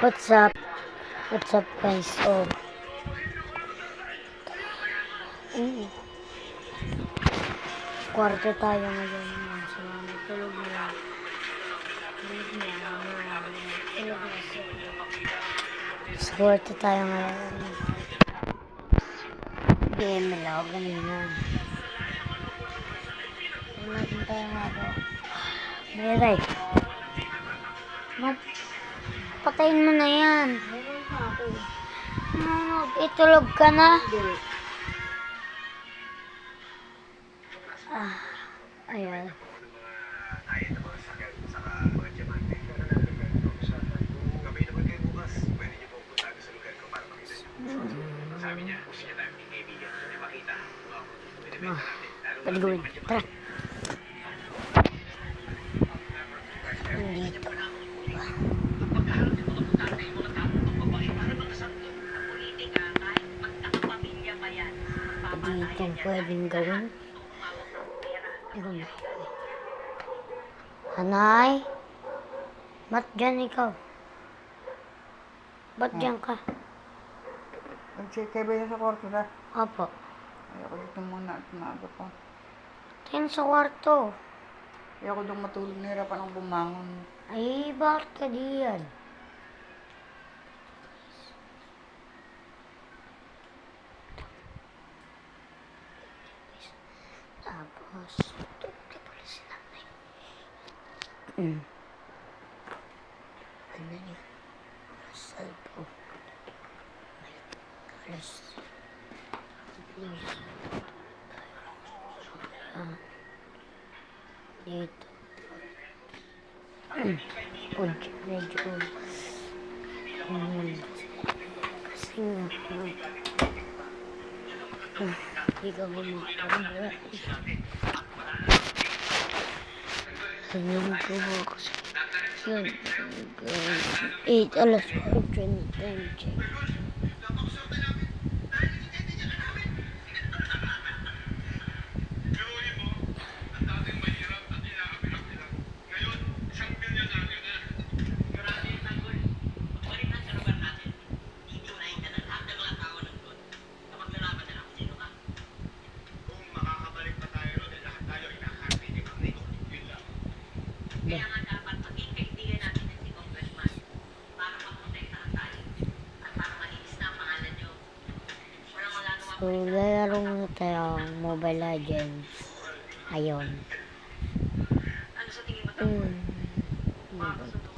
What's up? What's up guys? Kwarto tayo ngayon. Salamat. Tulog na. Sa kwarto tayo ngayon. Game lang kanina. Wala din tayo nga. Meray. Patayin mo na yan. Itulog ka na. Ayan. Paligawin. Tara. Nandito. Dito pwedeng gawin. Hanay? Ba't dyan ikaw? Ba't dyan ka? Nag-check kayo ba yun sa kwarto na? Opo. Ayoko dito muna at maaga pa. Tingin sa kwarto. Ayoko doon matulog, nahirapan akong bumangon. Ay, bakit ka diyan? Tapos, tulog pala si nanay. Ano yun? Cellphone. Alas. Dito. Medyo kasi nga hindi ka bumakabala. Ganyan ko ba kasi yun 8 alas 8 time check. Kaya nga dapat maging kaibigan natin si Congressman para maprotektahan tayo at para malinis na ang pangalan nyo. Walang magagawa So, lalaro muna tayo Mobile Legends. Ayun.